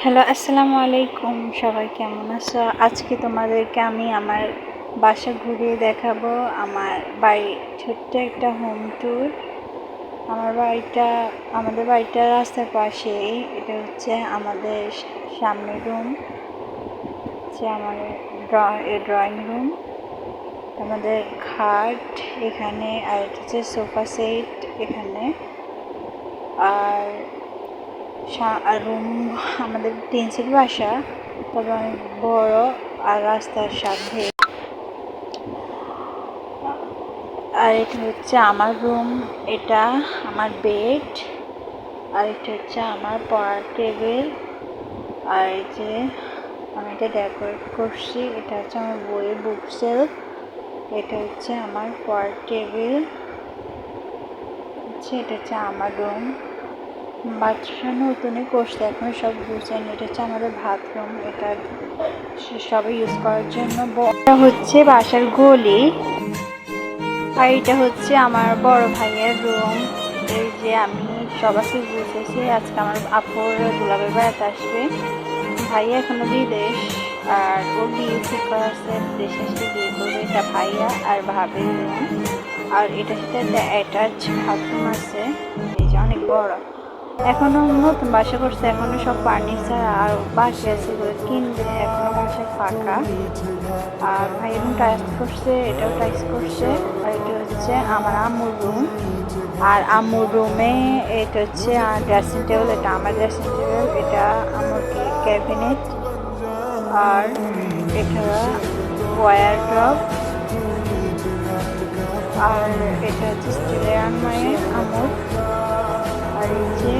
Hello, আসসালামু আলাইকুম। সবাই কেমন আছো? আজকে তোমাদেরকে আমি আমার বাসা ঘুরিয়ে দেখাবো। আমার বাড়ি ছোট্ট একটা হোম ট্যুর। আমাদের বাড়িটা রাস্তার পাশেই। এটা হচ্ছে আমাদের সামনের রুম, হচ্ছে আমার ড্রয়িং রুম, আমাদের খাট এখানে, আর এটা হচ্ছে সোফা সেট এখানে। আর রুম আমাদের টিনসের বাসা, তবে অনেক বড়। আর রাস্তার সাথে। আর এটা হচ্ছে আমার রুম, এটা আমার বেড, আর এটা হচ্ছে আমার পড়ার টেবিল। আর এই যে আমি এটা ডেকোরেট করছি, এটা হচ্ছে আমার বইয়ের বুক সেলফ। এটা হচ্ছে আমার পড়ার টেবিল, এটা হচ্ছে আমার রুম। বাচ্চা নতুনই করছে, এখন সব গুছানো। এটা হচ্ছে আমাদের বাথরুম, এটা সবাই ইউজ করার জন্য। এটা হচ্ছে বাসার গলি। আর এটা হচ্ছে আমার বড় ভাইয়ের রুম। এই যে আমি সবাইকে গুছেছি। আজকে আমার আপুর দুলাভাই বেড়াতে আসবে। ভাইয়া এখনো বিদেশ, আর ও বিয়ে ঠিক করা আছে, দেশে এসে বিয়ে করবে। এটা ভাইয়া আর ভাবির রুম। আর এটার সাথে একটা অ্যাটাচ বাথরুম আছে, এই যে অনেক বড়। এখনো নতুন বাসা করছে, এখনো সব ফার্নিচার আর বাকি আছে, কিনবে। এখনো বাসা ফাঁকা। আর ভাই রুম টাইস করছে, এটাও টাইস করছে। আর এটা হচ্ছে আমার আম্মুর রুম। আর আম্মুর রুমে এটা হচ্ছে ড্রেসিং টেবিল, এটা আমার ড্রেসিং টেবিল, এটা আমার ক্যাবিনেট। আর এটা ওয়ার ড্রপ। আর এটা হচ্ছে স্টিলের আলমারি আম্মুর। আর এই যে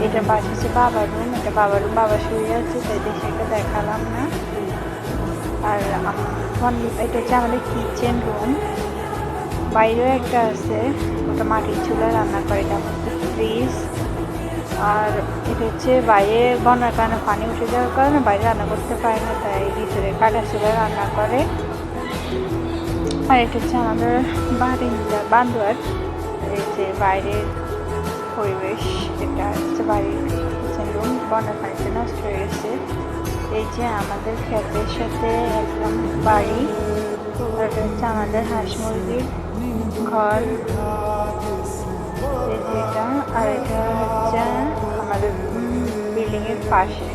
এটা পাশে হচ্ছে বাবার রুম, এটা বাবার রুম। বাবা শুয়ে আছে, তাই সেটা দেখালাম না। আর এটা হচ্ছে আমাদের কিচেন রুম। বাইরেও একটা আছে, ওটা মাটির চুলায় রান্না করে। এটা আমাদের ফ্রিজ। আর এটা হচ্ছে বাইরে বন্যার কারণে পানি উঠে যাওয়ার কারণে বাইরে রান্না করতে পারে না, তাই ভিতরে কাটা চুলায় রান্না করে। আর এটা হচ্ছে আমাদের বান্দোয়ার। এই যে বাইরের পরিবেশ, এটা হচ্ছে বাড়ির কিচেন রুম। বন্যার পানিতে নষ্ট হয়ে গেছে। এই যে আমাদের ক্ষেতের সাথে একদম বাড়ি। আর এটা হচ্ছে আমাদের হাঁস মুরগির ঘর, এই যে এটা। আর এটা হচ্ছে আমাদের বিল্ডিং এর পাশে।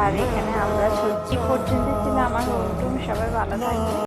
আর এখানে আমরা সত্যি পর্যন্ত ছিল আমার হোম টুম। সবাই ভালো থাকবে।